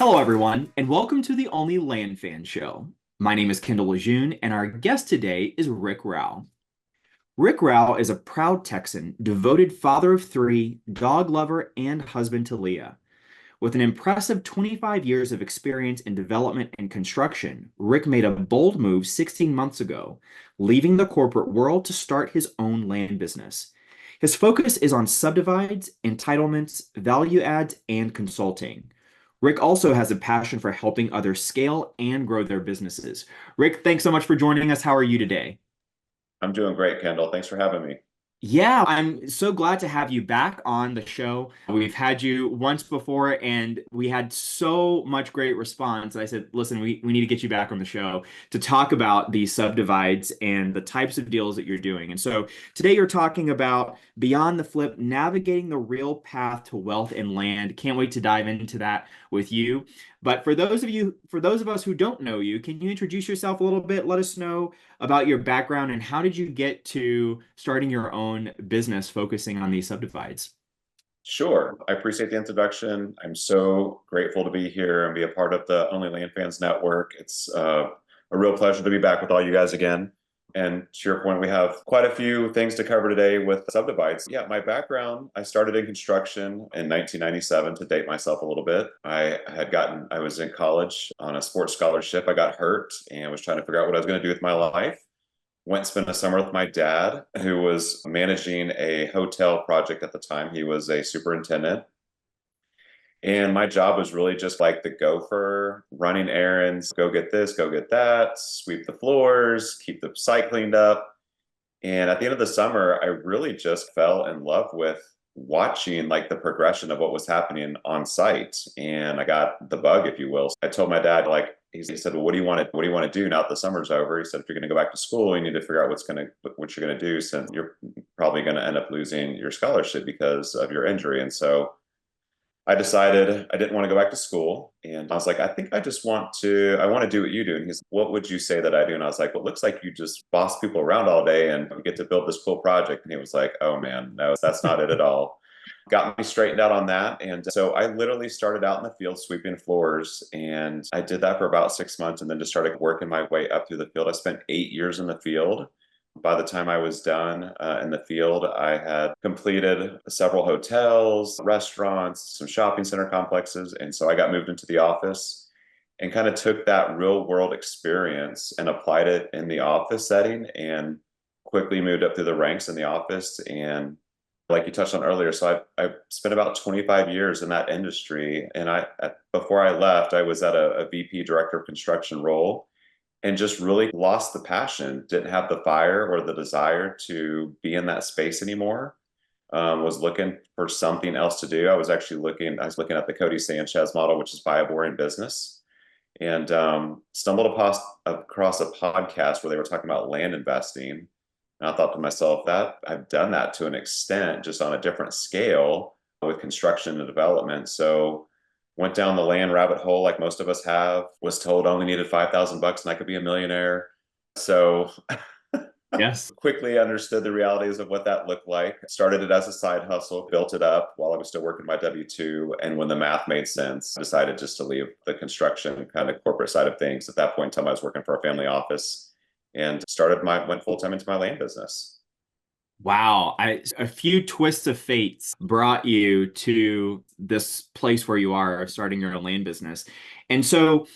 Hello, everyone, and welcome to the Only Land Fan Show. My name is Kendall Lejeune, and our guest today is Rick Rauch. Rick Rauch is a proud Texan, devoted father of three, dog lover, and husband to Leah. With an impressive 25 years of experience in development and construction, Rick made a bold move 16 months ago, leaving the corporate world to start his own land business. His focus is on subdivides, entitlements, value adds, and consulting. Rick also has a passion for helping others scale and grow their businesses. Rick, thanks so much for joining us. How are you today? I'm doing great, Kendall. Thanks for having me. Yeah, I'm so glad to have you back on the show. We've had you once before and we had so much great response. I said, listen, we need to get you back on the show to talk about these subdivides and the types of deals that you're doing. And so today you're talking about Beyond the Flip, navigating the real path to wealth and land. Can't wait to dive into that with you. But for those of us who don't know you, can you introduce yourself a little bit? Let us know about your background and how did you get to starting your own business focusing on these subdivides? Sure. I appreciate the introduction. I'm so grateful to be here and be a part of the Only Land Fans Network. It's a real pleasure to be back with all you guys again. And to your point, we have quite a few things to cover today with subdivides. Yeah, my background, I started in construction in 1997 to date myself a little bit. I was in college on a sports scholarship. I got hurt and was trying to figure out what I was going to do with my life. Went and spent a summer with my dad, who was managing a hotel project at the time. He was a superintendent. And my job was really just like the gopher, running errands, go get this, go get that, sweep the floors, keep the site cleaned up. And at the end of the summer, I really just fell in love with watching like the progression of what was happening on site. And I got the bug, if you will. I told my dad, like, he said, well, what do you want to do now that the summer's over? He said, if you're going to go back to school, you need to figure out what you're going to do, since you're probably going to end up losing your scholarship because of your injury. And so I decided I didn't want to go back to school. And I was like, I want to do what you do. And he's, what would you say that I do? And I was like, well, it looks like you just boss people around all day and you get to build this cool project. And he was like, oh man, no, that's not it at all. Got me straightened out on that. And so I literally started out in the field sweeping floors. And I did that for about 6 months and then just started working my way up through the field. I spent 8 years in the field. By the time I was done in the field, I had completed several hotels, restaurants, some shopping center complexes. And so I got moved into the office and kind of took that real world experience and applied it in the office setting and quickly moved up through the ranks in the office. And like you touched on earlier, so I spent about 25 years in that industry. And before I left, I was at a VP director of construction role and just really lost the passion, didn't have the fire or the desire to be in that space anymore. Was looking for something else to do. I was looking at the Cody Sanchez model, which is buy a boring business, and stumbled across a podcast where they were talking about land investing. And I thought to myself, that I've done that to an extent, just on a different scale with construction and development. So went down the land rabbit hole like most of us have, was told I only needed $5,000 and I could be a millionaire. So Yes. quickly understood the realities of what that looked like. Started it as a side hustle, built it up while I was still working my W-2. And when the math made sense, decided just to leave the construction kind of corporate side of things. At that point in time, I was working for a family office and went full time into my land business. Wow. A few twists of fates brought you to this place where you are starting your own land business. And so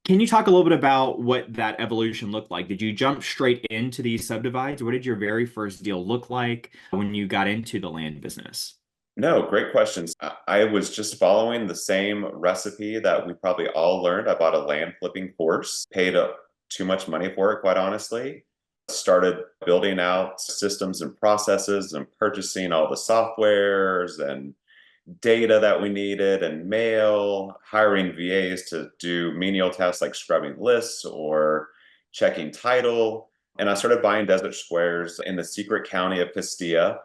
can you talk a little bit about what that evolution looked like? Did you jump straight into these subdivides? What did your very first deal look like when you got into the land business? No, great questions. I was just following the same recipe that we probably all learned. I bought a land flipping course, paid too much money for it, quite honestly. Started building out systems and processes and purchasing all the softwares and data that we needed and mail, hiring VAs to do menial tasks like scrubbing lists or checking title. And I started buying desert squares in the secret county of Castilla.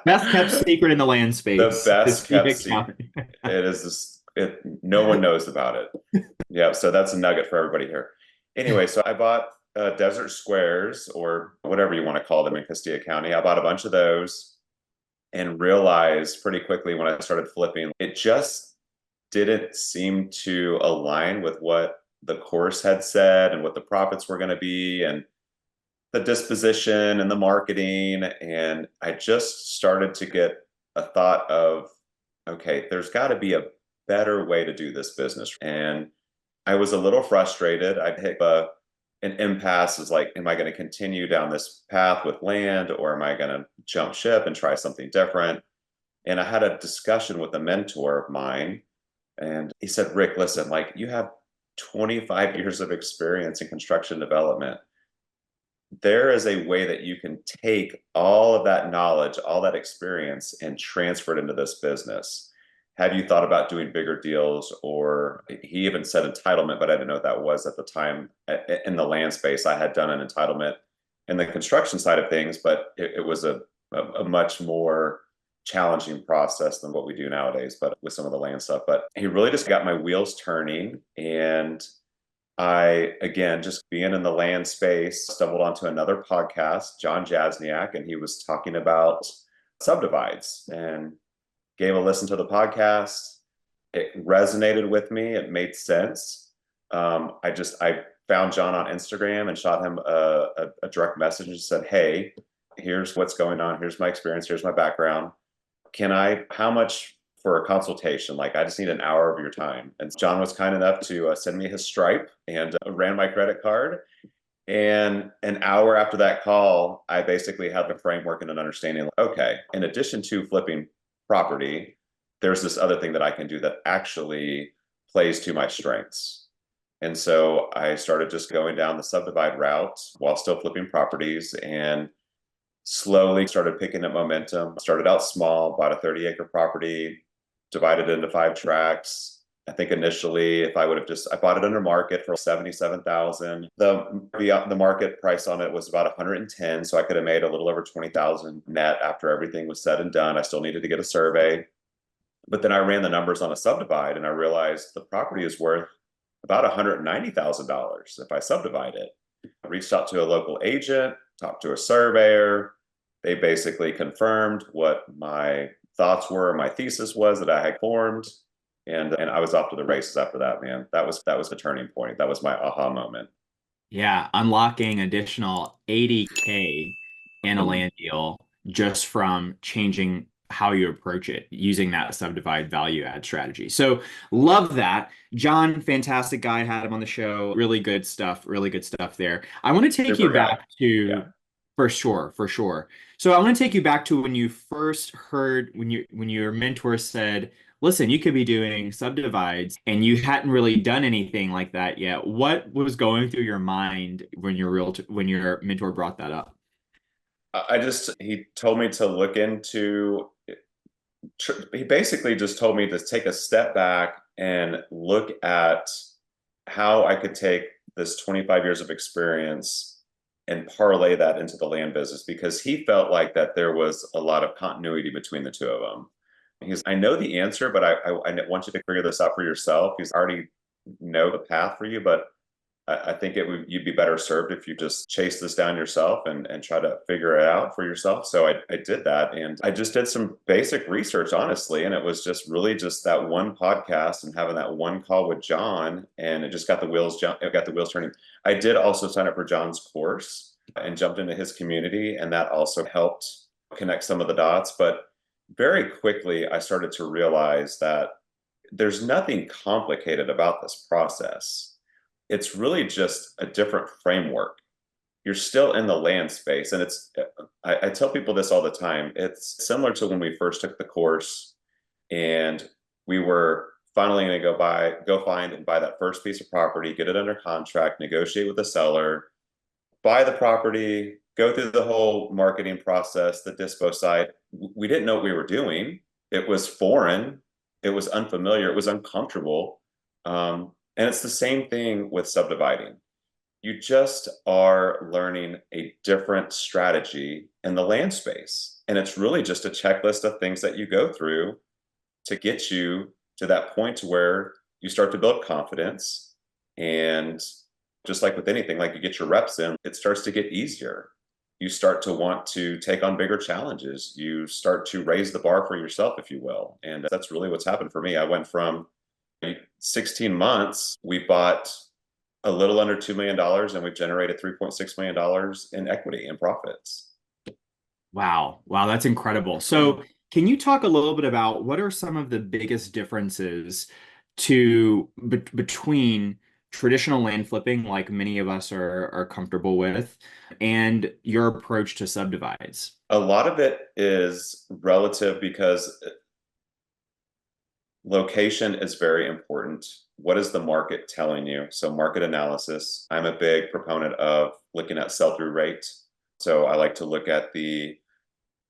Best kept secret in the land The space. best kept Castaic secret. County. It is no one knows about it. Yeah, so that's a nugget for everybody here. Anyway, so I bought desert squares, or whatever you want to call them, in Castilla County. I bought a bunch of those and realized pretty quickly when I started flipping, it just didn't seem to align with what the course had said and what the profits were going to be and the disposition and the marketing. And I just started to get a thought of, okay, there's got to be a better way to do this business. And I was a little frustrated. I'd hit an impasse is like, am I going to continue down this path with land, or am I going to jump ship and try something different? And I had a discussion with a mentor of mine, and he said, Rick, listen, like, you have 25 years of experience in construction development. There is a way that you can take all of that knowledge, all that experience, and transfer it into this business. Have you thought about doing bigger deals? Or he even said entitlement, but I didn't know what that was at the time. In the land space, I had done an entitlement in the construction side of things, but it was a much more challenging process than what we do nowadays, but with some of the land stuff. But he really just got my wheels turning. And I, again, just being in the land space, stumbled onto another podcast, John Jasniak, and he was talking about subdivides, and gave a listen to the podcast. It resonated with me. It made sense. I found John on Instagram and shot him a direct message and said, hey, here's what's going on. Here's my experience. Here's my background. How much for a consultation? Like, I just need an hour of your time. And John was kind enough to send me his Stripe and ran my credit card. And an hour after that call, I basically had the framework and an understanding. Okay, in addition to flipping property, there's this other thing that I can do that actually plays to my strengths. And so I started just going down the subdivide route while still flipping properties, and slowly started picking up momentum. Started out small, bought a 30-acre property, divided it into 5 tracts. I think initially, if I would have I bought it under market for 77,000. The market price on it was about 110, so I could have made a little over 20,000 net after everything was said and done. I still needed to get a survey, but then I ran the numbers on a subdivide, and I realized the property is worth about $190,000 if I subdivide it. I reached out to a local agent, talked to a surveyor. They basically confirmed what my thoughts were, my thesis was that I had formed. And I was off to the races after that, man. That was the turning point. That was my aha moment. Yeah, unlocking additional 80K in a land deal just from changing how you approach it using that subdivide value add strategy. So love that. John, fantastic guy, had him on the show. Really good stuff there. I want to take Super you guy. back to Yeah. For sure, for sure. So I want to take you back to when you first heard when your mentor said, listen, you could be doing subdivides, and you hadn't really done anything like that yet. What was going through your mind when when your mentor brought that up? He told me to look into, he basically just told me to take a step back and look at how I could take this 25 years of experience and parlay that into the land business, because he felt like that there was a lot of continuity between the two of them. I know the answer, but I want you to figure this out for yourself. He's already know the path for you, but I think you'd be better served if you just chase this down yourself and try to figure it out for yourself. So I did that, and I just did some basic research, honestly. And it was just really just that one podcast and having that one call with John, and it just got the wheels turning. I did also sign up for John's course and jumped into his community, and that also helped connect some of the dots. But very quickly, I started to realize that there's nothing complicated about this process. It's really just a different framework. You're still in the land space. And I tell people this all the time. It's similar to when we first took the course and we were finally going to go find and buy that first piece of property, get it under contract, negotiate with the seller, buy the property, go through the whole marketing process, the dispo side. We didn't know what we were doing. It was foreign. It was unfamiliar. It was uncomfortable. And it's the same thing with subdividing. You just are learning a different strategy in the land space. And it's really just a checklist of things that you go through to get you to that point where you start to build confidence. And just like with anything, like you get your reps in, it starts to get easier. You start to want to take on bigger challenges. You start to raise the bar for yourself, if you will. And that's really what's happened for me. I went from 16 months, we bought a little under $2 million and we've generated $3.6 million in equity and profits. Wow. Wow, that's incredible. So, can you talk a little bit about what are some of the biggest differences between traditional land flipping, like many of us are comfortable with, and your approach to subdivides? A lot of it is relative because location is very important. What is the market telling you? So market analysis. I'm a big proponent of looking at sell-through rate. So I like to look at the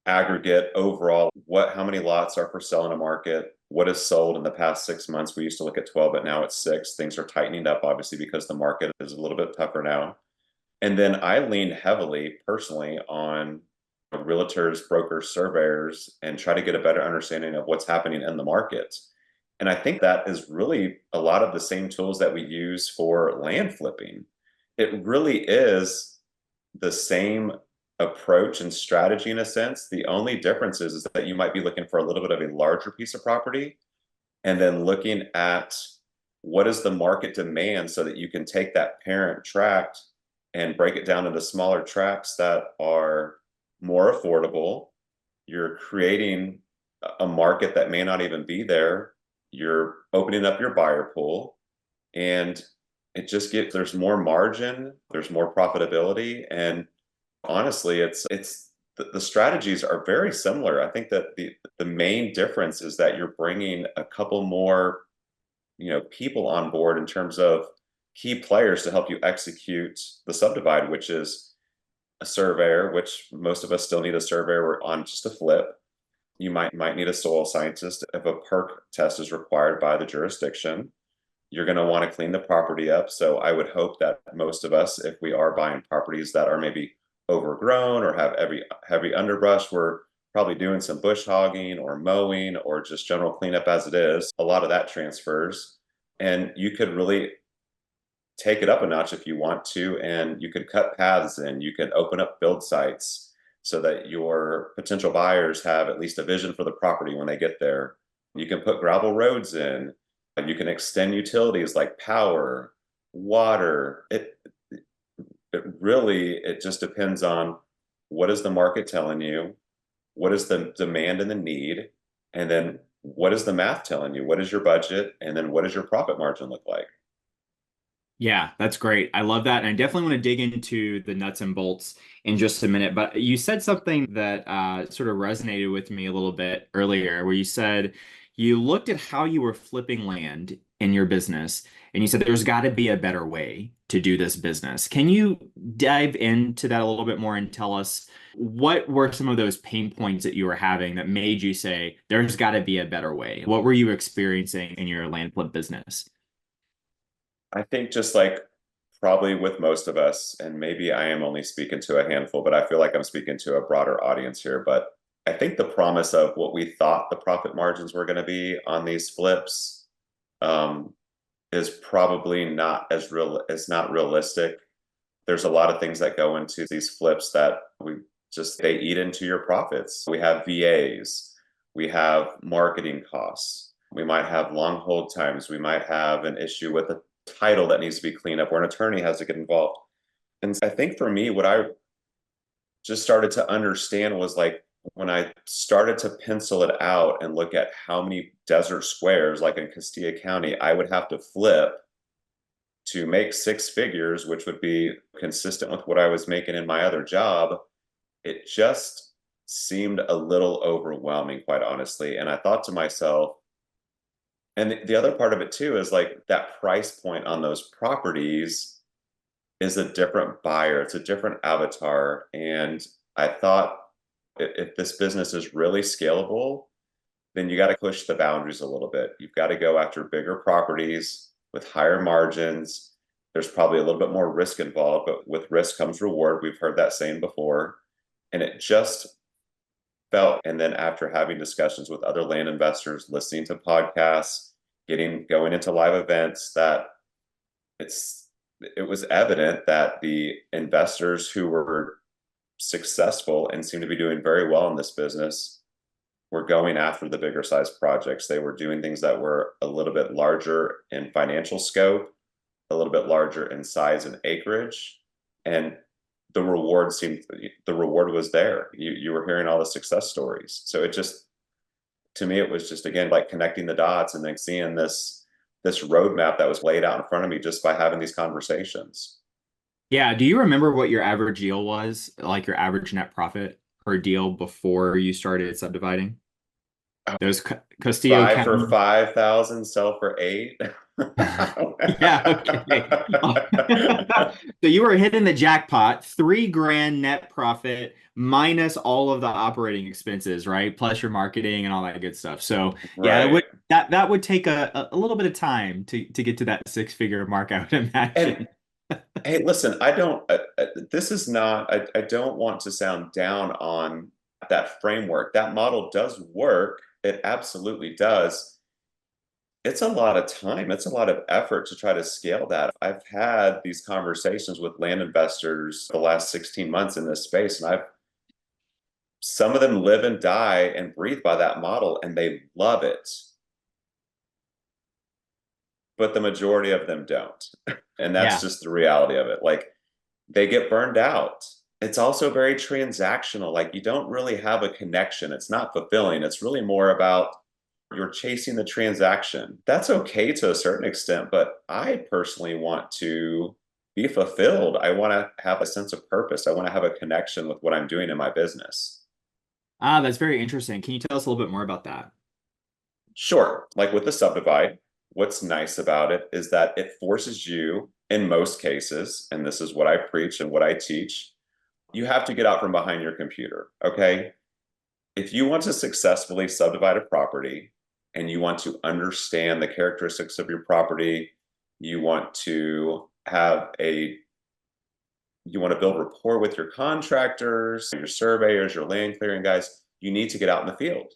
aggregate overall, how many lots are for sale in a market, what is sold in the past 6 months. We used to look at 12, but now it's 6. Things are tightening up, obviously, because the market is a little bit tougher now. And then I lean heavily personally on realtors, brokers, surveyors, and try to get a better understanding of what's happening in the market. And I think that is really a lot of the same tools that we use for land flipping. It really is the same approach and strategy in a sense. The only difference is that you might be looking for a little bit of a larger piece of property and then looking at what is the market demand so that you can take that parent tract and break it down into smaller tracts that are more affordable. You're creating a market that may not even be there. You're opening up your buyer pool, and there's more margin, there's more profitability, and honestly, the strategies are very similar. I think that the main difference is that you're bringing a couple more, people on board in terms of key players to help you execute the subdivide, which is a surveyor, which most of us still need a surveyor on just a flip. You might need a soil scientist if a perk test is required by the jurisdiction. You're going to want to clean the property up. So I would hope that most of us, if we are buying properties that are maybe overgrown or have heavy underbrush, we're probably doing some bush hogging or mowing or just general cleanup as it is. A lot of that transfers. And you could really take it up a notch if you want to, and you could cut paths in, you can open up build sites so that your potential buyers have at least a vision for the property when they get there. You can put gravel roads in, you can extend utilities like power, water. It just depends on what is the market telling you, what is the demand and the need, and then what is the math telling you, what is your budget, and then what does your profit margin look like? Yeah, that's great. I love that. And I definitely want to dig into the nuts and bolts in just a minute. But you said something that sort of resonated with me a little bit earlier, where you said you looked at how you were flipping land in your business and you said there's got to be a better way to do this business. Can you dive into that a little bit more and tell us what were some of those pain points that you were having that made you say there's got to be a better way? What were you experiencing in your land flip business? I think just like probably with most of us, and maybe I am only speaking to a handful, but I feel like I'm speaking to a broader audience here. But I think the promise of what we thought the profit margins were going to be on these flips um, is probably not as real. It's not realistic. There's a lot of things that go into these flips that they eat into your profits. We have VAs, we have marketing costs, we might have long hold times, we might have an issue with a title that needs to be cleaned up where an attorney has to get involved. And I think for me, what I just started to understand was like when I started to pencil it out and look at how many desert squares, like in Castilla County, I would have to flip to make 6 figures, which would be consistent with what I was making in my other job. It just seemed a little overwhelming, quite honestly. And I thought to myself, and the other part of it too is like that price point on those properties is a different buyer, it's a different avatar. And I thought if this business is really scalable, then you got to push the boundaries a little bit. You've got to go after bigger properties with higher margins. There's probably a little bit more risk involved, but with risk comes reward. We've heard that saying before. And it just felt, and then after having discussions with other land investors, listening to podcasts, going into live events, that it was evident that the investors who were successful and seem to be doing very well in this business were going after the bigger size projects. They were doing things that were a little bit larger in financial scope, a little bit larger in size and acreage. And the reward was there. You were hearing all the success stories. So it just, to me, it was just, again, like connecting the dots and then seeing this roadmap that was laid out in front of me just by having these conversations. Yeah. Do you remember what your average deal was, like your average net profit per deal before you started subdividing? Those Castillo Buy for County. 5,000, sell for 8. Yeah, okay. So you were hitting the jackpot, 3 grand net profit minus all of the operating expenses, right? Plus your marketing and all that good stuff. So yeah, it would Right. that would take a little bit of time to get to that 6-figure mark, I would And imagine. hey, listen, I don't, this is not, I don't want to sound down on that framework. That model does work. It absolutely does. It's a lot of time. It's a lot of effort to try to scale that. I've had these conversations with land investors the last 16 months in this space, and some of them live and die and breathe by that model, and they love it. But the majority of them don't. And that's Yeah. just the reality of it. Like, they get burned out. It's also very transactional. Like, you don't really have a connection. It's not fulfilling. It's really more about you're chasing the transaction. That's okay to a certain extent, but I personally want to be fulfilled. I want to have a sense of purpose. I want to have a connection with what I'm doing in my business. Ah, that's very interesting. Can you tell us a little bit more about that? Sure, like with the subdivide, what's nice about it is that it forces you, in most cases, and this is what I preach and what I teach, you have to get out from behind your computer, okay? If you want to successfully subdivide a property and you want to understand the characteristics of your property, you want to you want to build rapport with your contractors, your surveyors, your land clearing guys, you need to get out in the field.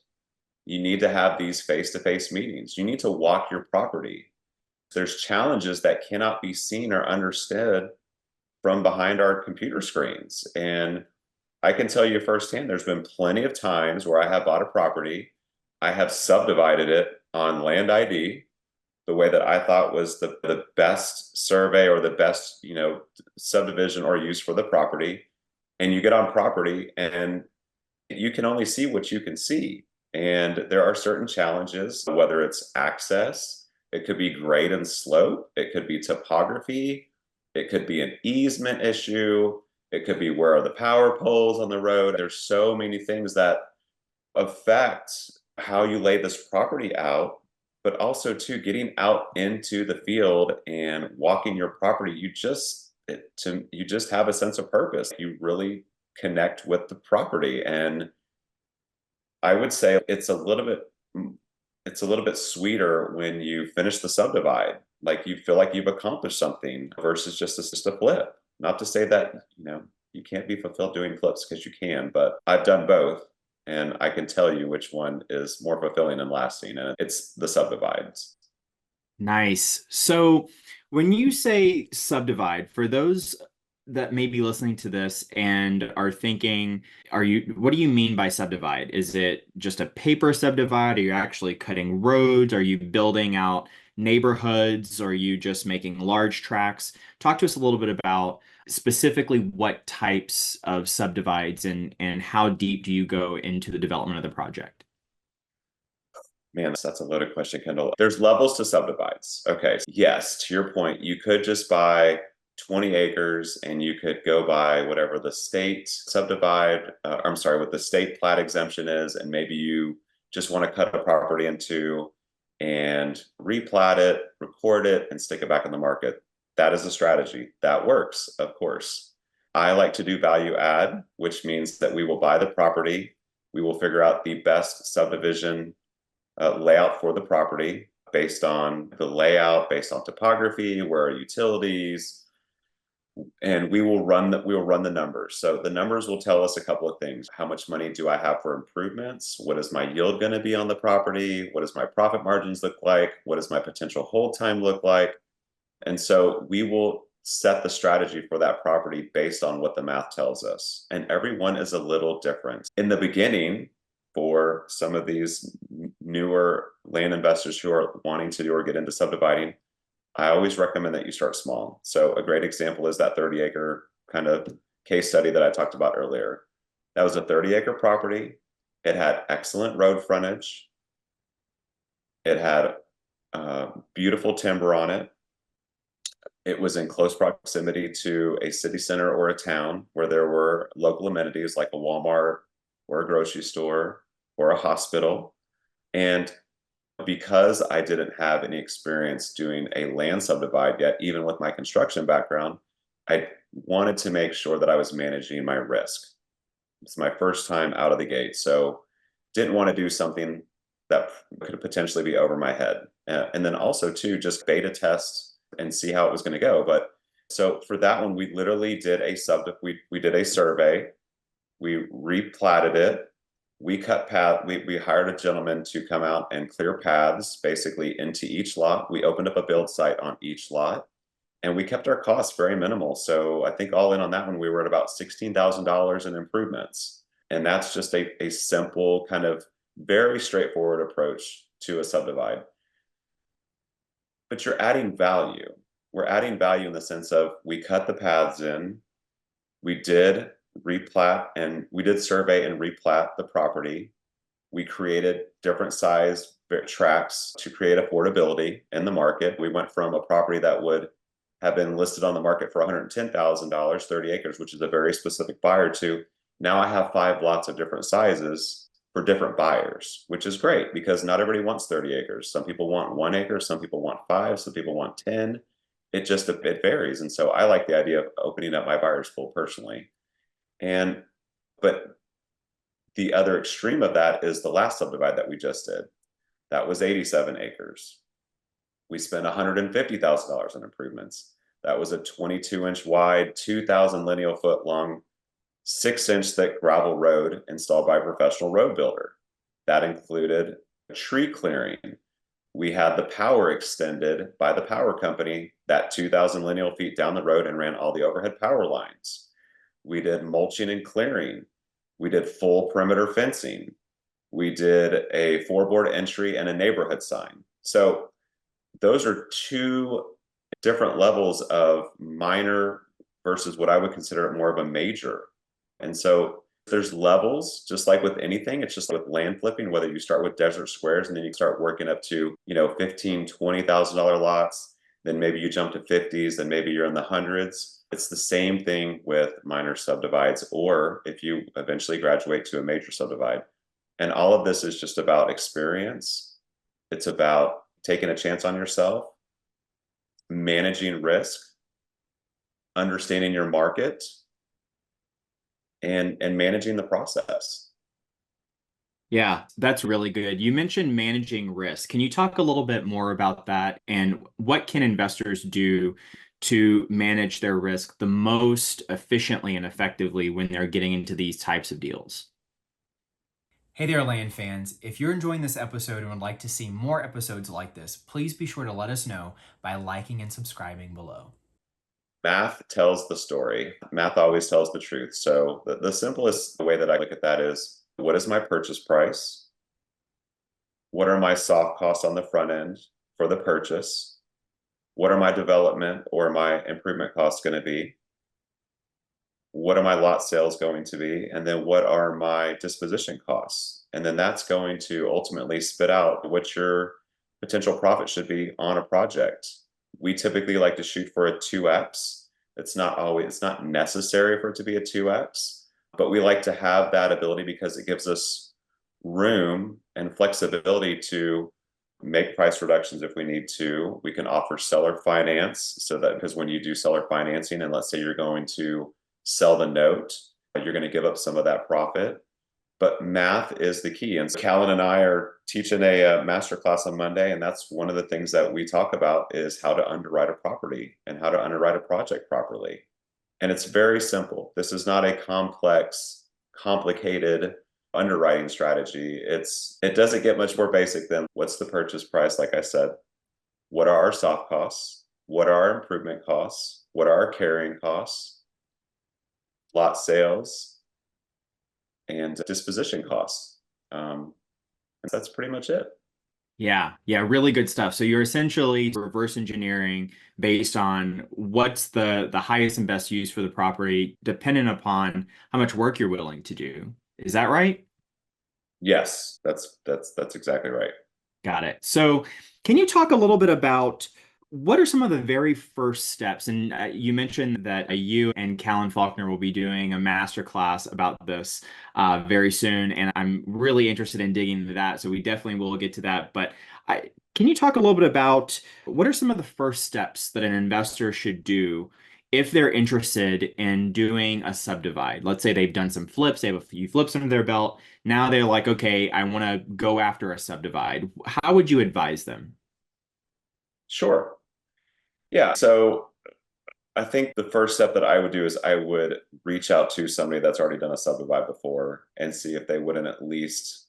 You need to have these face-to-face meetings. You need to walk your property. There's challenges that cannot be seen or understood from behind our computer screens. And I can tell you firsthand, there's been plenty of times where I have bought a property, I have subdivided it on land ID, the way that I thought was the best survey or the best, subdivision or use for the property. And you get on property and you can only see what you can see. And there are certain challenges, whether it's access, it could be grade and slope, it could be topography, it could be an easement issue, it could be where are the power poles on the road. There's so many things that affect how you lay this property out, but also too getting out into the field and walking your property, you just have a sense of purpose. You really connect with the property. And I would say it's a little bit sweeter when you finish the subdivide. Like, you feel like you've accomplished something versus just a flip. Not to say that, you can't be fulfilled doing flips, because you can, but I've done both and I can tell you which one is more fulfilling and lasting, and it's the subdivides. Nice. So when you say subdivide, for those that may be listening to this and are thinking, what do you mean by subdivide? Is it just a paper subdivide? Are you actually cutting roads? Are you building out neighborhoods? Are you just making large tracts? Talk to us a little bit about specifically what types of subdivides and how deep do you go into the development of the project? Man, that's a loaded question, Kendall. There's levels to subdivides. Okay. Yes, to your point, you could just buy 20 acres and you could go by whatever the state subdivide, I'm sorry, what the state plat exemption is. And maybe you just want to cut a property in two and replat it, record it, and stick it back in the market. That is a strategy that works, of course. I like to do value add, which means that we will buy the property. We will figure out the best subdivision layout for the property based on the layout, based on topography, where are utilities, and we will run the numbers. So the numbers will tell us a couple of things. How much money do I have for improvements? What is my yield going to be on the property? What does my profit margins look like? What does my potential hold time look like? And so we will set the strategy for that property based on what the math tells us. And everyone is a little different. In the beginning, for some of these newer land investors who are wanting to do or get into subdividing, I always recommend that you start small. So a great example is that 30-acre kind of case study that I talked about earlier. That was a 30-acre property. It had excellent road frontage. It had beautiful timber on it. It was in close proximity to a city center or a town where there were local amenities like a Walmart or a grocery store or a hospital. And because I didn't have any experience doing a land subdivide yet, even with my construction background, I wanted to make sure that I was managing my risk. It's my first time out of the gate, so didn't want to do something that could potentially be over my head. And then also too, just beta test and see how it was going to go. But so for that one, we literally did we did a survey, we replatted it, we cut path, we hired a gentleman to come out and clear paths basically into each lot. We opened up a build site on each lot, and we kept our costs very minimal. So I think all in on that one, we were at about $16,000 in improvements. And that's just a simple kind of very straightforward approach to a subdivide. But you're adding value. We're adding value in the sense of we cut the paths in, we did replat, and we did survey and replat the property. We created different size tracks to create affordability in the market. We went from a property that would have been listed on the market for $110,000, 30 acres, which is a very specific buyer, to now I have 5 lots of different sizes for different buyers, which is great because not everybody wants 30 acres. Some people want 1 acre, some people want 5, some people want 10. It varies. And so I like the idea of opening up my buyer's pool personally. But the other extreme of that is the last subdivide that we just did. That was 87 acres. We spent $150,000 in improvements. That was a 22-inch wide, 2,000 lineal foot long, 6-inch thick gravel road installed by a professional road builder. That included tree clearing. We had the power extended by the power company that 2,000 lineal feet down the road and ran all the overhead power lines. We did mulching and clearing. We did full perimeter fencing. We did a 4-board entry and a neighborhood sign. So those are 2 different levels of minor versus what I would consider more of a major. And so there's levels, just like with anything. It's just with land flipping, whether you start with desert squares and then you start working up to, $15,000, $20,000 lots, then maybe you jump to 50s, then maybe you're in the hundreds. It's the same thing with minor subdivides, or if you eventually graduate to a major subdivide. And all of this is just about experience. It's about taking a chance on yourself, managing risk, understanding your market, and managing the process. Yeah, that's really good. You mentioned managing risk. Can you talk a little bit more about that and what can investors do to manage their risk the most efficiently and effectively when they're getting into these types of deals? Hey there, land fans. If you're enjoying this episode and would like to see more episodes like this, please be sure to let us know by liking and subscribing below. Math tells the story. Math always tells the truth. So the simplest way that I look at that is, what is my purchase price? What are my soft costs on the front end for the purchase? What are my development or my improvement costs going to be? What are my lot sales going to be? And then what are my disposition costs? And then that's going to ultimately spit out what your potential profit should be on a project. We typically like to shoot for a 2x. It's not necessary for it to be a 2x, but we like to have that ability because it gives us room and flexibility to make price reductions if we need to. We can offer seller finance, so that because when you do seller financing, and let's say you're going to sell the note, you're going to give up some of that profit. But math is the key. And so Callan and I are teaching a masterclass on Monday, and that's one of the things that we talk about is how to underwrite a property and how to underwrite a project properly. And it's very simple. This is not a complex, complicated underwriting strategy. It doesn't get much more basic than what's the purchase price, like I said, what are our soft costs, what are our improvement costs, what are our carrying costs, lot sales, and disposition costs. And that's pretty much it. Yeah, yeah, really good stuff. So you're essentially reverse engineering based on what's the highest and best use for the property, dependent upon how much work you're willing to do. Is that right? Yes, that's exactly right. Got it. So, can you talk a little bit about what are some of the very first steps? And you mentioned that you and Callan Faulkner will be doing a master class about this very soon, and I'm really interested in digging into that. So we definitely will get to that. But can you talk a little bit about what are some of the first steps that an investor should do if they're interested in doing a subdivide? Let's say they've done some flips, they have a few flips under their belt. Now they're like, okay, I want to go after a subdivide. How would you advise them? Sure. Yeah. So I think the first step that I would do is I would reach out to somebody that's already done a subdivide before and see if they wouldn't at least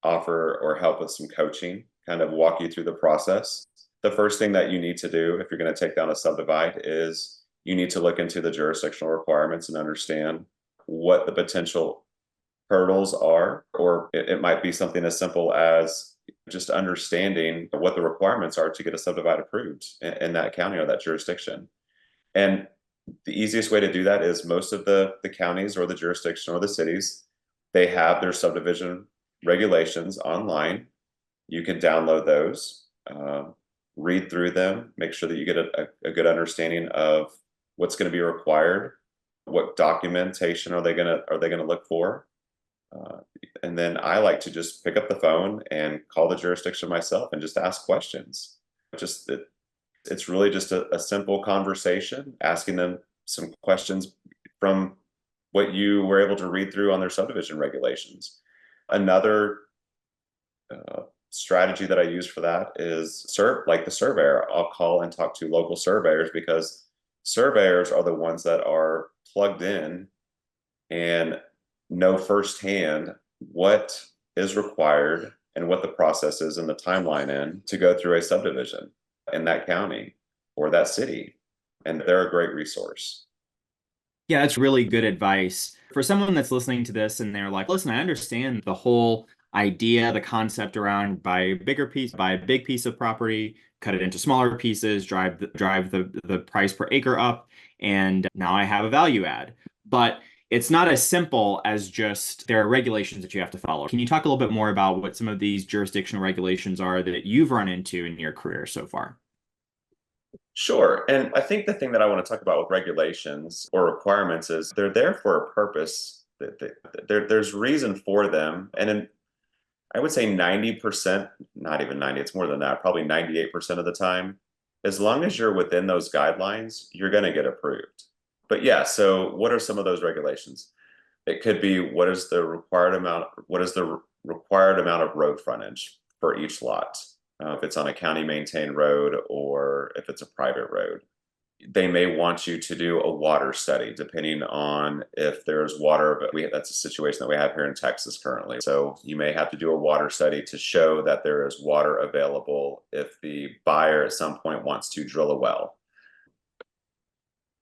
offer or help with some coaching, kind of walk you through the process. The first thing that you need to do if you're going to take down a subdivide is you need to look into the jurisdictional requirements and understand what the potential hurdles are, or it might be something as simple as just understanding what the requirements are to get a subdivide approved in that county or that jurisdiction. And the easiest way to do that is most of the counties or the jurisdiction or the cities, they have their subdivision regulations online. You can download those, read through them, make sure that you get a good understanding of what's going to be required, what documentation are they gonna look for, and then I like to just pick up the phone and call the jurisdiction myself and just ask questions. Just it's really just a simple conversation, asking them some questions from what you were able to read through on their subdivision regulations. Another strategy that I use for that is like the surveyor. I'll call and talk to local surveyors because surveyors are the ones that are plugged in and know firsthand what is required and what the process is and the timeline in to go through a subdivision in that county or that city. And they're a great resource. Yeah, that's really good advice. For someone that's listening to this and they're like, listen, I understand the whole idea, the concept around buy a big piece of property, cut it into smaller pieces, drive the price per acre up, and now I have a value add. But it's not as simple as just there are regulations that you have to follow. Can you talk a little bit more about what some of these jurisdictional regulations are that you've run into in your career so far? Sure. And I think the thing that I want to talk about with regulations or requirements is they're there for a purpose. There's reason for them. And I would say 90%, not even 90, it's more than that, probably 98% of the time, as long as you're within those guidelines, you're going to get approved. But yeah, so what are some of those regulations? It could be what is the required amount of road frontage for each lot, if it's on a county maintained road or if it's a private road. They may want you to do a water study depending on if there's water, but that's a situation that we have here in Texas currently. So you may have to do a water study to show that there is water available if the buyer at some point wants to drill a well.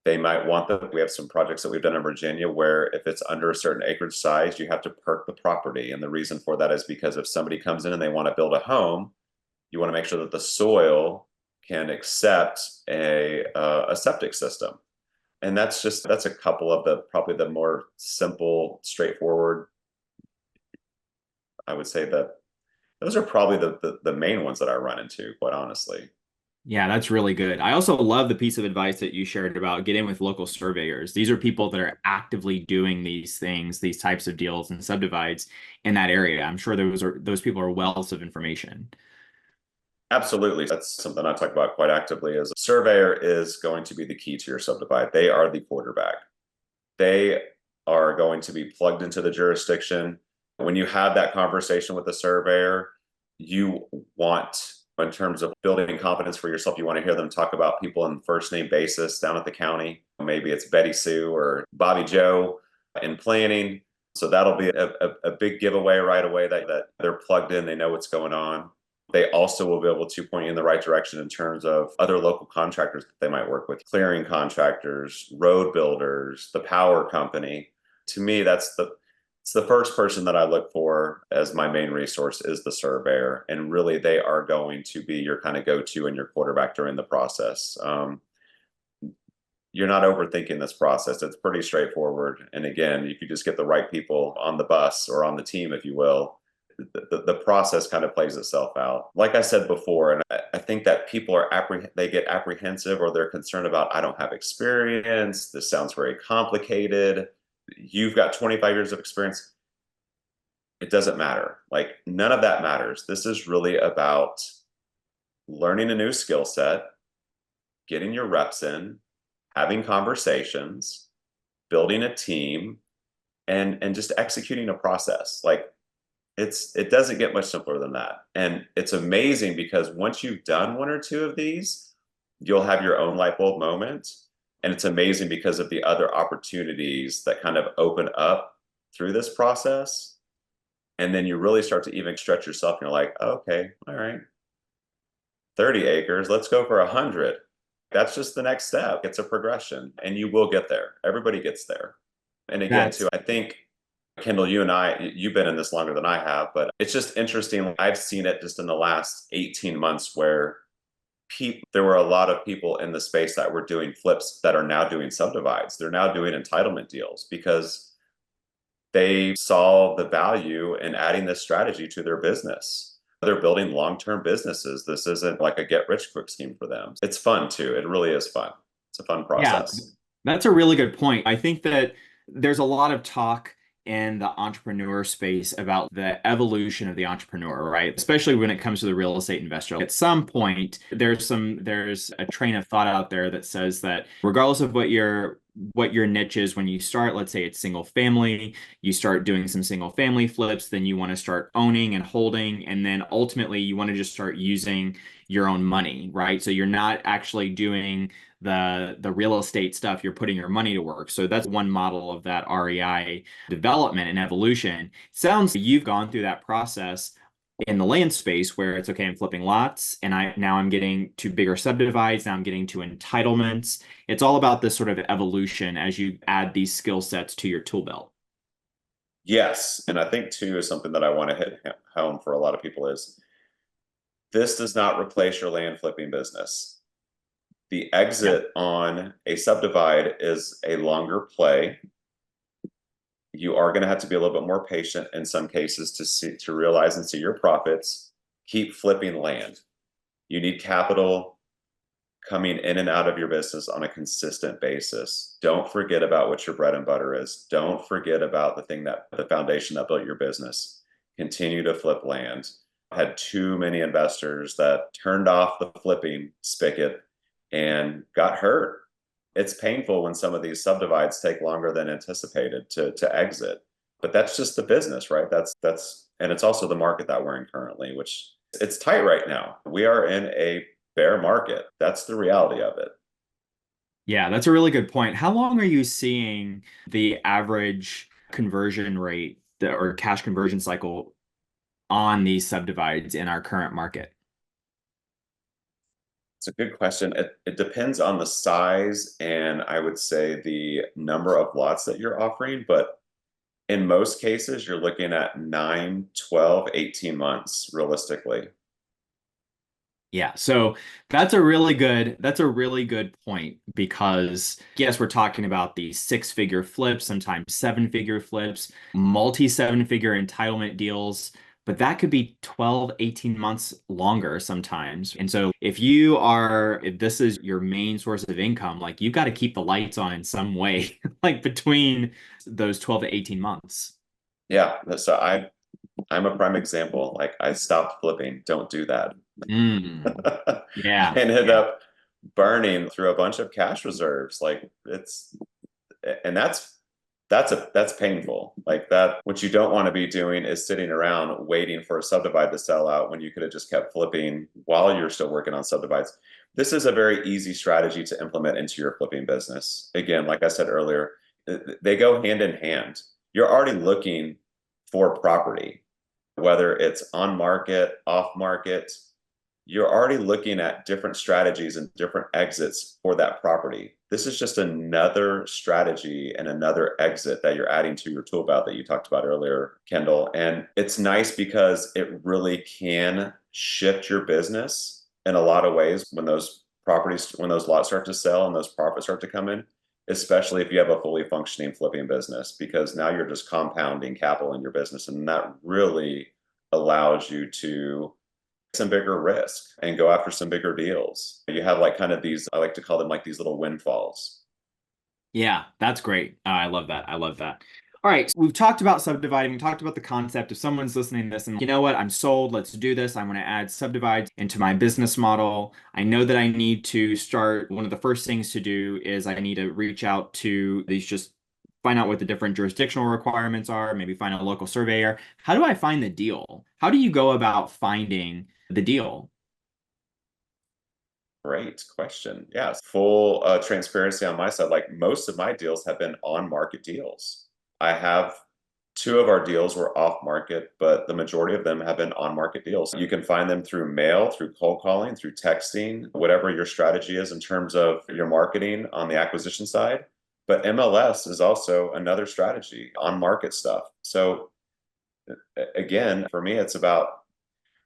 They might want we have some projects that we've done in Virginia where if it's under a certain acreage size, you have to perk the property. And the reason for that is because if somebody comes in and they want to build a home, you want to make sure that the soil can accept a septic system. And that's a couple of probably the more simple, straightforward. I would say that those are probably the main ones that I run into, quite honestly. Yeah, that's really good. I also love the piece of advice that you shared about get in with local surveyors. These are people that are actively doing these things, these types of deals and subdivides in that area. I'm sure those people are wealths of information. Absolutely. That's something I talk about quite actively is a surveyor is going to be the key to your subdivide. They are the quarterback. They are going to be plugged into the jurisdiction. When you have that conversation with the surveyor, you want, in terms of building confidence for yourself, you want to hear them talk about people on first name basis down at the county. Maybe it's Betty Sue or Bobby Joe in planning. So that'll be a big giveaway right away that they're plugged in, they know what's going on. They also will be able to point you in the right direction in terms of other local contractors that they might work with, clearing contractors, road builders, the power company. To me, that's It's the first person that I look for as my main resource is the surveyor. And really, they are going to be your kind of go-to and your quarterback during the process. You're not overthinking this process. It's pretty straightforward. And again, if you just get the right people on the bus or on the team, if you will, the process kind of plays itself out. Like I said before, and I think that people are they get apprehensive or they're concerned about, I don't have experience. This sounds very complicated. You've got 25 years of experience. It doesn't matter. Like none of that matters. This is really about learning a new skill set, getting your reps in, having conversations, building a team, and just executing a process. Like it doesn't get much simpler than that. And it's amazing because once you've done one or two of these, you'll have your own light bulb moment. And it's amazing because of the other opportunities that kind of open up through this process. And then you really start to even stretch yourself and you're like, oh, okay, all right, 30 acres, let's go for 100. That's just the next step. It's a progression and you will get there. Everybody gets there. And again, too, I think, Kendall, you've been in this longer than I have, but it's just interesting. I've seen it just in the last 18 months where there were a lot of people in the space that were doing flips that are now doing subdivides. They're now doing entitlement deals because they saw the value in adding this strategy to their business. They're building long-term businesses. This isn't like a get-rich-quick scheme for them. It's fun too. It really is fun. It's a fun process. Yeah, that's a really good point. I think that there's a lot of talk in the entrepreneur space about the evolution of the entrepreneur, right? Especially when it comes to the real estate investor. At some point, there's a train of thought out there that says that regardless of what your niche is when you start, let's say it's single family, you start doing some single family flips, then you want to start owning and holding, and then ultimately you want to just start using your own money, right? So you're not actually doing the real estate stuff, you're putting your money to work. So that's one model of that REI development and evolution. Sounds like you've gone through that process in the land space where it's okay, I'm flipping lots and I'm getting to bigger subdivides, now I'm getting to entitlements. It's all about this sort of evolution as you add these skill sets to your tool belt. Yes. And I think too is something that I want to hit home for a lot of people is this does not replace your land flipping business. The exit on a subdivide is a longer play. You are going to have to be a little bit more patient in some cases to realize and see your profits. Keep flipping land. You need capital coming in and out of your business on a consistent basis. Don't forget about what your bread and butter is. Don't forget about the foundation that built your business. Continue to flip land. I had too many investors that turned off the flipping spigot and got hurt. It's painful when some of these subdivides take longer than anticipated to exit, but that's just the business, right? And it's also the market that we're in currently, which it's tight right now. We are in a bear market. That's the reality of it. Yeah, that's a really good point. How long are you seeing the average conversion rate or cash conversion cycle on these subdivides in our current market? It's a good question. It depends on the size and I would say the number of lots that you're offering, but in most cases, you're looking at 9, 12, 18 months realistically. Yeah, so that's a really good point because yes, we're talking about these 6-figure flips, sometimes 7-figure flips, multi 7-figure entitlement deals, but that could be 12, 18 months longer sometimes. And so if this is your main source of income, like you've got to keep the lights on in some way, like between those 12 to 18 months. Yeah, so I'm a prime example. Like I stopped flipping. Don't do that. Yeah. I ended up burning through a bunch of cash reserves. Like that's painful. Like that, what you don't want to be doing is sitting around waiting for a subdivide to sell out when you could have just kept flipping while you're still working on subdivides. This is a very easy strategy to implement into your flipping business. Again, like I said earlier, they go hand in hand. You're already looking for property, whether it's on market, off market. you're already looking at different strategies and different exits for that property. This is just another strategy and another exit that you're adding to your tool belt that you talked about earlier, Kendall. And it's nice because it really can shift your business in a lot of ways when those properties, when those lots start to sell and those profits start to come in, especially if you have a fully functioning flipping business, because now you're just compounding capital in your business. And that really allows you to some bigger risk and go after some bigger deals. You have like kind of these, I like to call them like these little windfalls. Yeah, that's great. I love that. I love that. All right, so we've talked about subdividing. We talked about the concept. If someone's listening to this and you know what, I'm sold, let's do this. I want to add subdivides into my business model. I know that I need to start. One of the first things to do is I need to reach out to these, just find out what the different jurisdictional requirements are, maybe find a local surveyor. How do I find the deal? How do you go about finding the deal? Great question. Yeah, full transparency on my side. Like most of my deals have been on market deals. I have two of our deals were off market, but the majority of them have been on market deals. You can find them through mail, through cold calling, through texting, whatever your strategy is in terms of your marketing on the acquisition side. But MLS is also another strategy on market stuff. So again, for me, it's about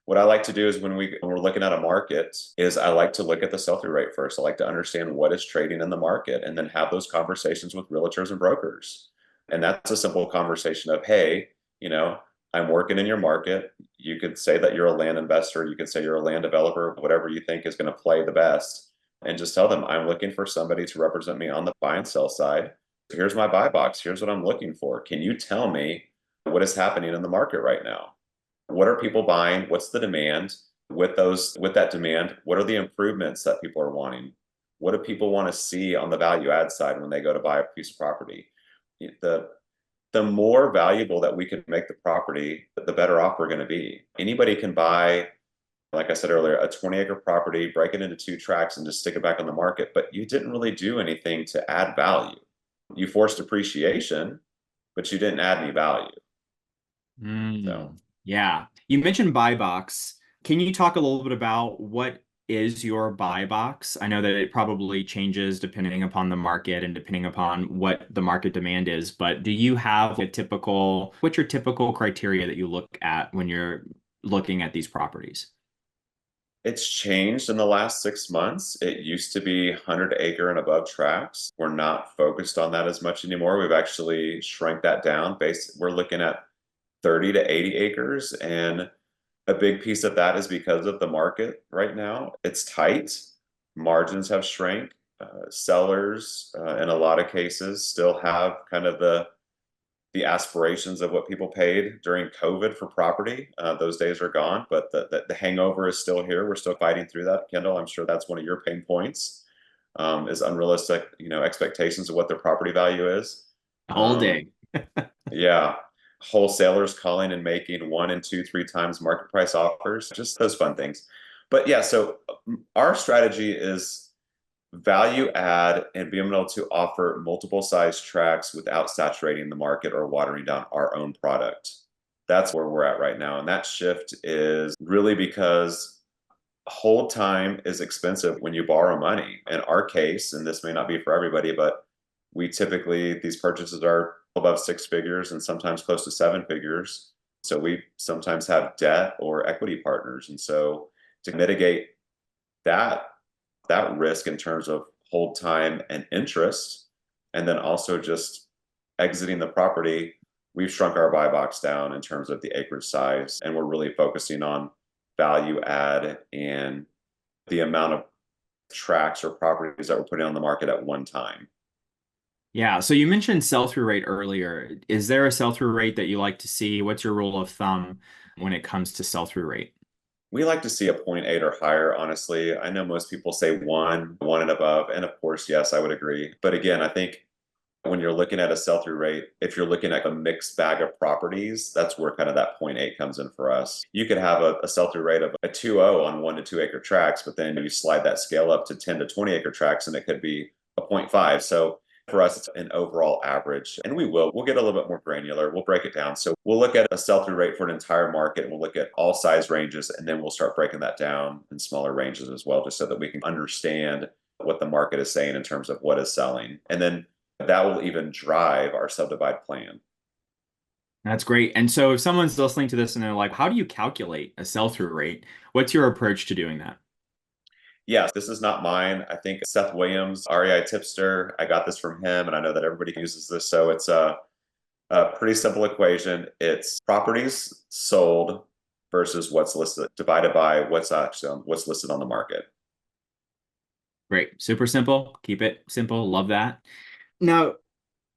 what I like to do is when we're looking at a market is I like to look at the sell-through rate first. I like to understand what is trading in the market and then have those conversations with realtors and brokers. And that's a simple conversation of, hey, I'm working in your market. You could say that you're a land investor. You could say you're a land developer, whatever you think is going to play the best. And just tell them, I'm looking for somebody to represent me on the buy and sell side. Here's my buy box. Here's what I'm looking for. Can you tell me what is happening in the market right now? What are people buying? What's the demand? With that demand, what are the improvements that people are wanting? What do people want to see on the value add side when they go to buy a piece of property? The more valuable that we can make the property, the better off we're going to be. Anybody can buy, like I said earlier, a 20-acre property, break it into 2 tracts and just stick it back on the market, but you didn't really do anything to add value. You forced appreciation, but you didn't add any value. So Yeah. You mentioned buy box. Can you talk a little bit about what is your buy box? I know that it probably changes depending upon the market and depending upon what the market demand is, but do you have what's your typical criteria that you look at when you're looking at these properties? it's changed in the last 6 months. It used to be 100-acre and above tracts. We're not focused on that as much anymore. We've actually shrank that down. We're looking at 30 to 80 acres. And a big piece of that is because of the market right now. It's tight. Margins have shrank. Sellers, in a lot of cases, still have kind of the aspirations of what people paid during COVID for property. Those days are gone, but the hangover is still here. We're still fighting through that. Kendall, I'm sure that's one of your pain points, is unrealistic, expectations of what their property value is. All day. Yeah. Wholesalers calling and making 1 and 2, 3 times market price offers, just those fun things. But yeah, so our strategy is value add and being able to offer multiple size tracks without saturating the market or watering down our own product. That's where we're at right now. And that shift is really because hold time is expensive when you borrow money. In our case, and this may not be for everybody, but these purchases are above 6 figures and sometimes close to 7 figures. So we sometimes have debt or equity partners. And so to mitigate that risk in terms of hold time and interest, and then also just exiting the property, we've shrunk our buy box down in terms of the acreage size, and we're really focusing on value add and the amount of tracts or properties that we're putting on the market at one time. Yeah, so you mentioned sell-through rate earlier. Is there a sell-through rate that you like to see? What's your rule of thumb when it comes to sell-through rate? We like to see a 0.8 or higher, honestly. I know most people say 1 and above, and of course, yes, I would agree. But again, I think when you're looking at a sell-through rate, if you're looking at a mixed bag of properties, that's where kind of that 0.8 comes in for us. You could have a sell-through rate of a 2.0 on 1 to 2 acre tracts, but then you slide that scale up to 10 to 20 acre tracts, and it could be a 0.5. So For us, it's an overall average, and we'll get a little bit more granular. We'll break it down. So we'll look at a sell-through rate for an entire market, and we'll look at all size ranges, and then we'll start breaking that down in smaller ranges as well, just so that we can understand what the market is saying in terms of what is selling. And then that will even drive our subdivide plan. That's great. And so if someone's listening to this and they're like, how do you calculate a sell-through rate? What's your approach to doing that? Yes, this is not mine. I think Seth Williams, REI tipster, I got this from him, and I know that everybody uses this. So it's a pretty simple equation. It's properties sold versus what's listed divided by what's listed on the market. Great. Super simple. Keep it simple. Love that. Now,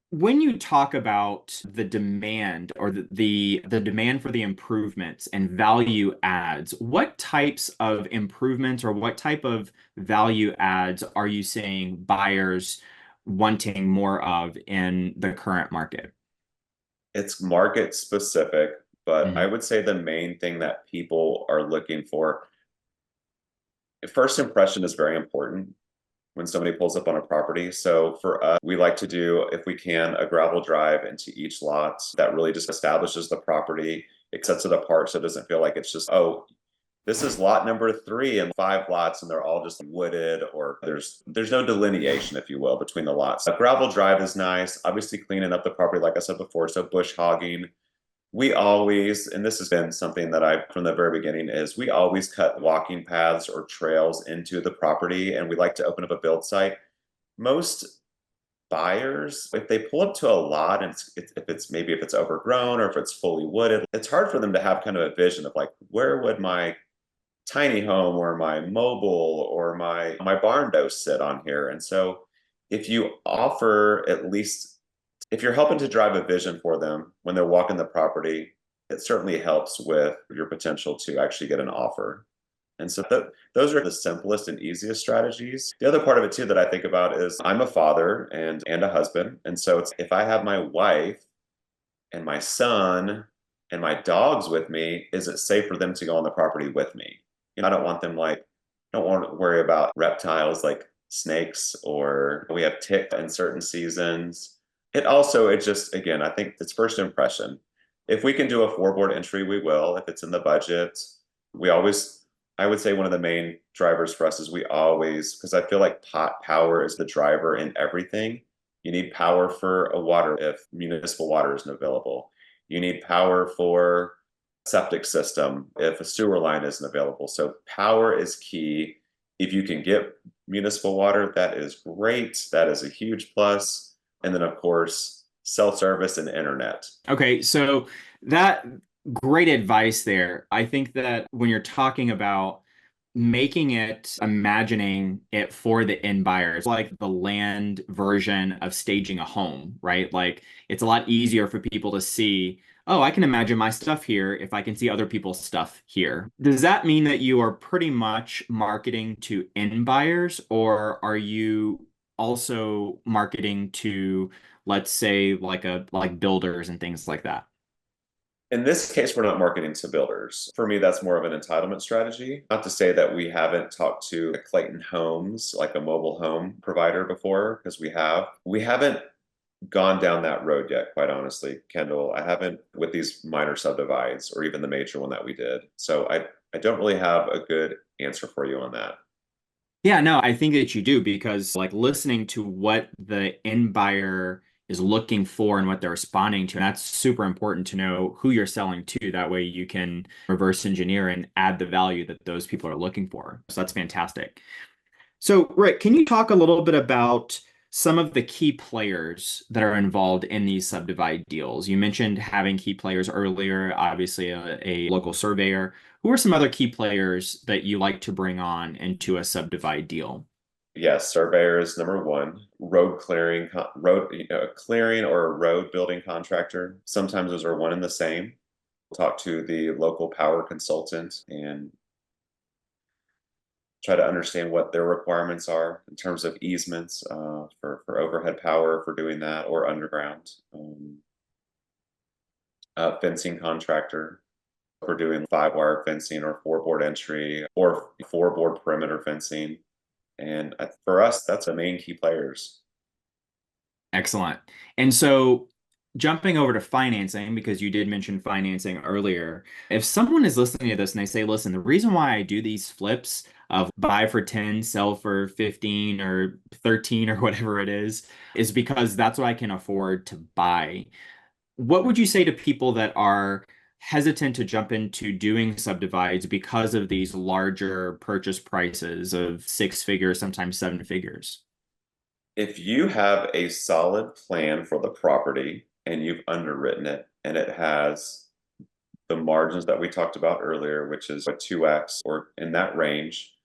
when you talk about the demand or the demand for the improvements and value adds, what types of improvements or what type of value adds are you seeing buyers wanting more of in the current market? It's market specific, but I Mhm. would say the main thing that people are looking for, first impression is very important when somebody pulls up on a property. So for us, we like to do, if we can, a gravel drive into each lot that really just establishes the property. It sets it apart so it doesn't feel like it's just, oh, this is lot number 3 and 5 lots, and they're all just wooded, or there's no delineation, if you will, between the lots. A gravel drive is nice, obviously cleaning up the property, like I said before, so bush hogging. We always, and this has been something that from the very beginning, is we always cut walking paths or trails into the property, and we like to open up a build site. Most buyers, if they pull up to a lot and if it's overgrown or if it's fully wooded, it's hard for them to have kind of a vision of like, where would my tiny home or my mobile or my barn dough sit on here? And so if you offer, at least if you're helping to drive a vision for them when they're walking the property, it certainly helps with your potential to actually get an offer. And so those are the simplest and easiest strategies. The other part of it too that I think about is I'm a father and a husband. And so it's, if I have my wife and my son and my dogs with me, is it safe for them to go on the property with me? I don't want them don't want to worry about reptiles like snakes, or we have ticks in certain seasons. It just, again, I think it's first impression. If we can do a 4-board entry, we will, if it's in the budget. I would say one of the main drivers for us is because I feel like power is the driver in everything. You need power for a water if municipal water isn't available. You need power for septic system if a sewer line isn't available. So power is key. If you can get municipal water, that is great. That is a huge plus. And then of course, cell service and internet. Okay, so that great advice there. I think that when you're talking about imagining it for the end buyers, like the land version of staging a home, right? Like it's a lot easier for people to see, oh, I can imagine my stuff here if I can see other people's stuff here. Does that mean that you are pretty much marketing to end buyers, or are you also marketing to, let's say, like builders and things like that? In this case, we're not marketing to builders. For me, that's more of an entitlement strategy. Not to say that we haven't talked to Clayton Homes, like a mobile home provider before, because we have. We haven't gone down that road yet, quite honestly, Kendall. I haven't with these minor subdivides or even the major one that we did. So I don't really have a good answer for you on that. Yeah, no, I think that you do because like listening to what the end buyer is looking for and what they're responding to, and that's super important to know who you're selling to. That way you can reverse engineer and add the value that those people are looking for. So that's fantastic. So, Rick, can you talk a little bit about some of the key players that are involved in these subdivide deals? You mentioned having key players earlier, obviously a local surveyor. Who are some other key players that you like to bring on into a subdivide deal? Yes, surveyor is number one. Road clearing, clearing or a road building contractor. Sometimes those are one and the same. Talk to the local power consultant and try to understand what their requirements are in terms of easements for overhead power for doing that, or underground. Fencing contractor for doing 5-wire fencing or 4-board entry or 4-board perimeter fencing. And for us, that's the main key players. Excellent. And so jumping over to financing, because you did mention financing earlier, if someone is listening to this and they say, listen, the reason why I do these flips of buy for 10, sell for 15 or 13 or whatever it is because that's what I can afford to buy. What would you say to people that are hesitant to jump into doing subdivides because of these larger purchase prices of six figures, sometimes seven figures? If you have a solid plan for the property and you've underwritten it and it has the margins that we talked about earlier, which is a 2x or in that range,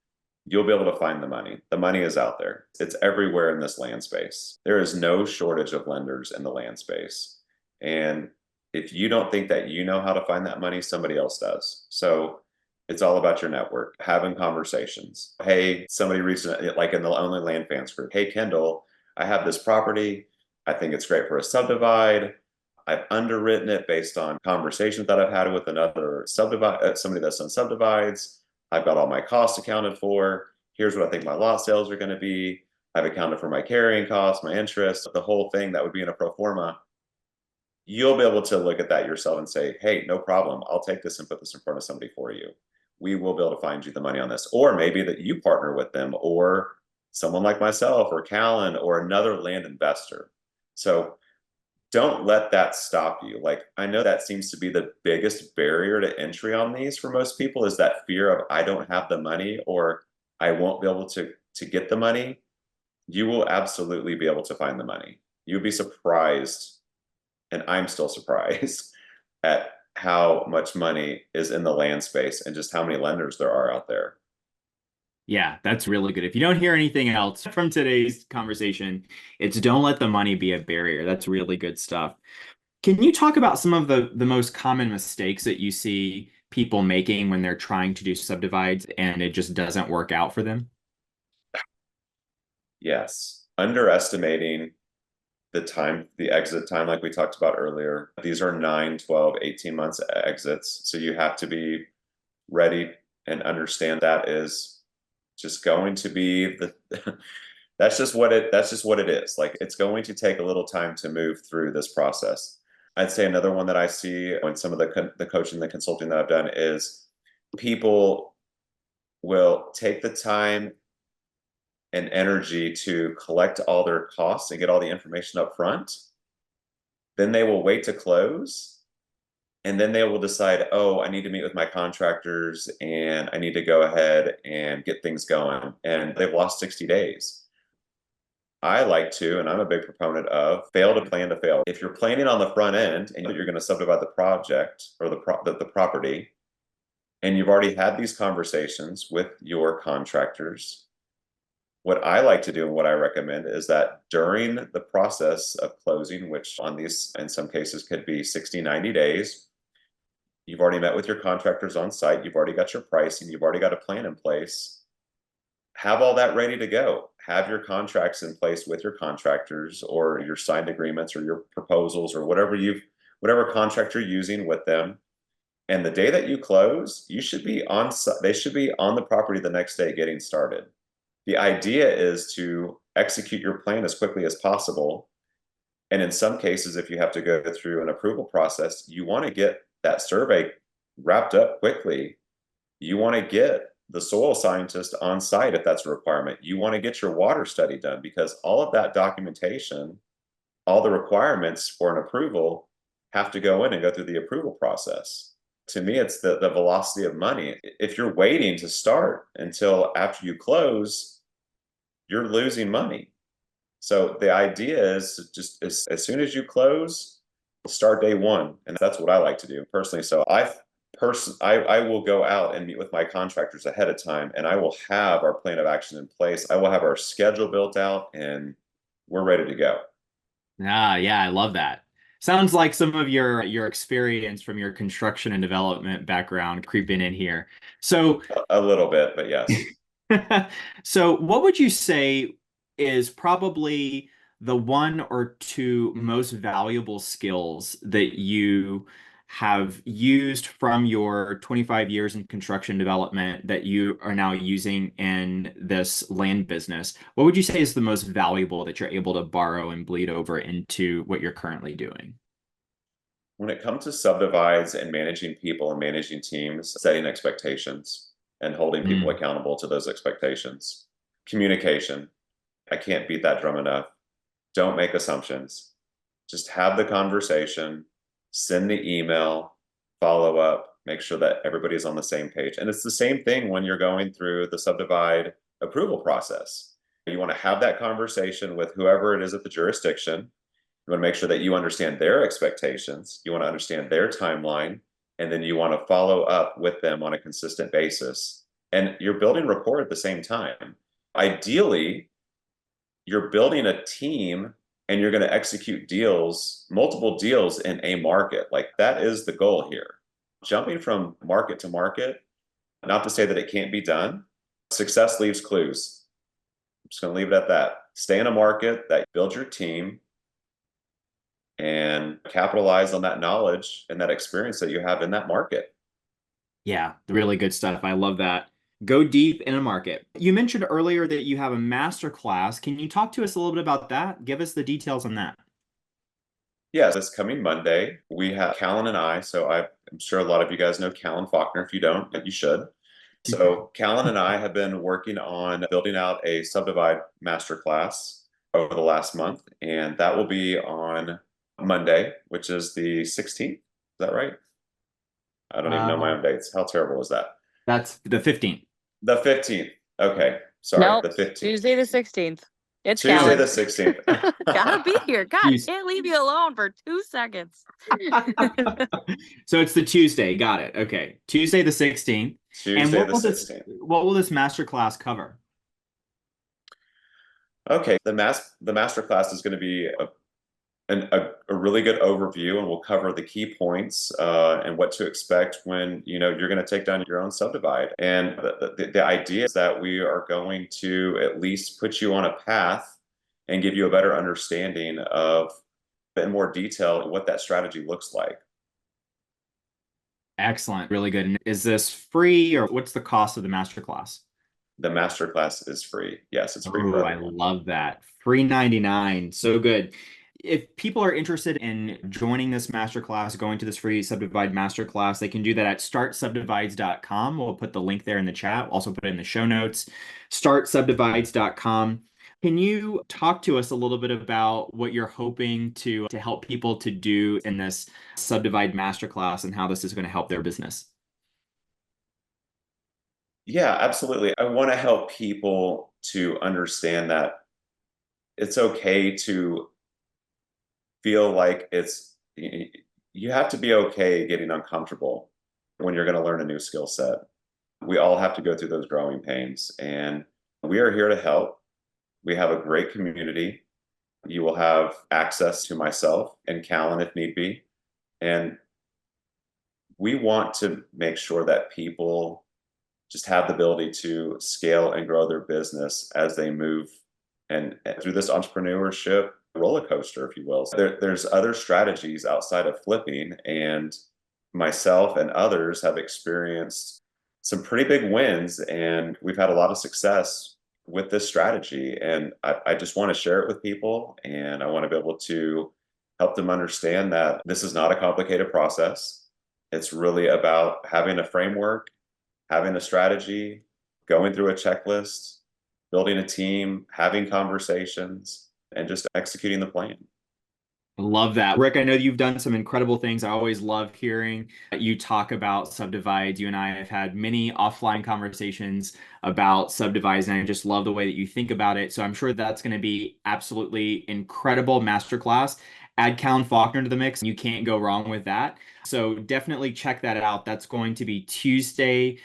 you'll be able to find the money. The money is out there. It's everywhere in this land space. There is no shortage of lenders in the land space. And if you don't think that you know how to find that money, somebody else does. So it's all about your network, having conversations. Hey, somebody recently, like in the Only Land Fans group, hey, Kendall, I have this property. I think it's great for a subdivide. I've underwritten it based on conversations that I've had with another subdivide, somebody that's done subdivides. I've got all my costs accounted for. Here's what I think my lot sales are going to be. I've accounted for my carrying costs, my interest, the whole thing that would be in a pro forma. You'll be able to look at that yourself and say, hey, no problem. I'll take this and put this in front of somebody for you. We will be able to find you the money on this. Or maybe that you partner with them or someone like myself or Callan or another land investor. So don't let that stop you. Like, I know that seems to be the biggest barrier to entry on these for most people is that fear of I don't have the money or I won't be able to get the money. You will absolutely be able to find the money. You'll be surprised, and I'm still surprised at how much money is in the land space and just how many lenders there are out there. Yeah, that's really good. If you don't hear anything else from today's conversation, it's don't let the money be a barrier. That's really good stuff. Can you talk about some of the most common mistakes that you see people making when they're trying to do subdivides and it just doesn't work out for them? Yes, underestimating the exit time, like we talked about earlier. These are 9, 12, 18 months exits. So you have to be ready and understand that is just going to be the that's just what it is. Like, it's going to take a little time to move through this process. I'd say another one that I see when some of the coaching, the consulting that I've done is people will take the time and energy to collect all their costs and get all the information up front. Then they will wait to close. And then they will decide, oh, I need to meet with my contractors and I need to go ahead and get things going. And they've lost 60 days. I like to, and I'm a big proponent of, fail to plan to fail. If you're planning on the front end and you're going to subdivide the project or the property, and you've already had these conversations with your contractors, what I like to do and what I recommend is that during the process of closing, which on these, in some cases, could be 60, 90 days, you've already met with your contractors on site, you've already got your pricing, you've already got a plan in place. Have all that ready to go. Have your contracts in place with your contractors or your signed agreements or your proposals or whatever contract you're using with them. And the day that you close, they should be on the property the next day getting started. The idea is to execute your plan as quickly as possible. And in some cases, if you have to go through an approval process, you want to get that survey wrapped up quickly. You want to get the soil scientist on site if that's a requirement. You want to get your water study done because all of that documentation, all the requirements for an approval have to go in and go through the approval process. To me, it's the velocity of money. If you're waiting to start until after you close, you're losing money. So the idea is just as soon as you close, start day one. And that's what I like to do personally. So I will go out and meet with my contractors ahead of time and I will have our plan of action in place. I will have our schedule built out and we're ready to go. Ah, yeah, I love that. Sounds like some of your experience from your construction and development background creeping in here. So A little bit, but yes. So, what would you say is probably the one or two most valuable skills that you have used from your 25 years in construction development that you are now using in this land business, what would you say is the most valuable that you're able to borrow and bleed over into what you're currently doing? When it comes to subdivides and managing people and managing teams, setting expectations and holding people Mm, accountable to those expectations. Communication. I can't beat that drum enough. Don't make assumptions. Just have the conversation, send the email, follow up, make sure that everybody's on the same page. And it's the same thing when you're going through the subdivide approval process. You want to have that conversation with whoever it is at the jurisdiction. You want to make sure that you understand their expectations. You want to understand their timeline. And then you want to follow up with them on a consistent basis. And you're building rapport at the same time. Ideally, you're building a team and you're going to execute deals, multiple deals in a market. Like that is the goal here. Jumping from market to market, not to say that it can't be done. Success leaves clues. I'm just going to leave it at that. Stay in a market that builds your team and capitalize on that knowledge and that experience that you have in that market. yeah, really good stuff. I love that. Go deep in a market. You mentioned earlier that you have a master class. Can you talk to us a little bit about that? Give us the details on that. Yeah, this coming Monday, we have Callan and I. So I'm sure a lot of you guys know Callan Faulkner. If you don't, you should. So Callan and I have been working on building out a subdivide masterclass over the last month, and that will be on Monday, which is the 16th. Is that right? I don't even know my Uh, own dates. How terrible is that? that's the 15th. The 15th. Okay, sorry, Nope. the 15th. Tuesday the 16th. It's Tuesday the Callan. 16th. Gotta be here. God, Tues- can't leave you alone for 2 seconds. So it's the Tuesday. Got it. Okay. Tuesday the 16th. And Tuesday the 16th. what will this master class cover? Okay, the master class is going to be a really good overview, and we'll cover the key points and what to expect when you're going to take down your own subdivide. And the idea is that we are going to at least put you on a path and give you a better understanding of, in more detail, what that strategy looks like. Excellent. Really good. And is this free or what's the cost of the master class? The master class is free. Yes, it's free for Oh, I everyone. love that. Free 99. So good. If people are interested in joining this masterclass, going to this free Subdivide masterclass, they can do that at startsubdivides.com. We'll put the link there in the chat. We'll also put it in the show notes. Startsubdivides.com. Can you talk to us a little bit about what you're hoping to help people to do in this Subdivide masterclass and how this is going to help their business? Yeah, absolutely. I want to help people to understand that it's okay to feel like you have to be okay getting uncomfortable when you're going to learn a new skill set. We all have to go through those growing pains, and we are here to help. We have a great community. You will have access to myself and Callan if need be. And we want to make sure that people just have the ability to scale and grow their business as they move and through this entrepreneurship roller coaster, if you will. There's other strategies outside of flipping, and myself and others have experienced some pretty big wins, and we've had a lot of success with this strategy. And I just want to share it with people, and I want to be able to help them understand that this is not a complicated process. It's really about having a framework, having a strategy, going through a checklist, building a team, having conversations, and just executing the plan. Love that. Rick, I know you've done some incredible things. I always love hearing you talk about subdivides. You and I have had many offline conversations about subdivides, and I just love the way that you think about it. So I'm sure that's going to be absolutely incredible masterclass. Add Callan Faulkner to the mix. You can't go wrong with that. So definitely check that out. That's going to be Tuesday,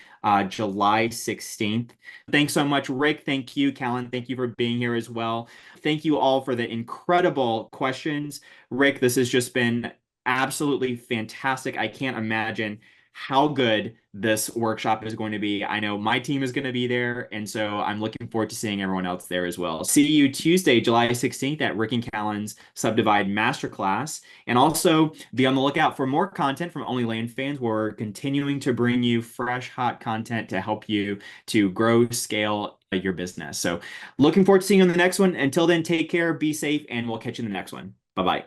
July 16th. Thanks so much, Rick. Thank you, Callan. Thank you for being here as well. Thank you all for the incredible questions. Rick, this has just been absolutely fantastic. I can't imagine how good this workshop is going to be. I know my team is going to be there, and so I'm looking forward to seeing everyone else there as well. See you Tuesday, July 16th at Rick and Callan's Subdivide Masterclass. And also be on the lookout for more content from Only Land Fans. We're continuing to bring you fresh, hot content to help you to grow, scale your business. So looking forward to seeing you in the next one. Until then, take care, be safe, and we'll catch you in the next one. Bye-bye.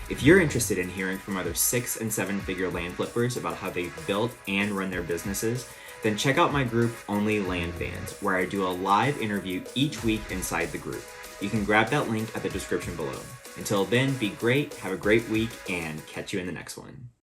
If you're interested in hearing from other 6- and 7-figure land flippers about how they built and run their businesses, then check out my group, Only Land Fans, where I do a live interview each week inside the group. You can grab that link at the description below. Until then, be great, have a great week, and catch you in the next one.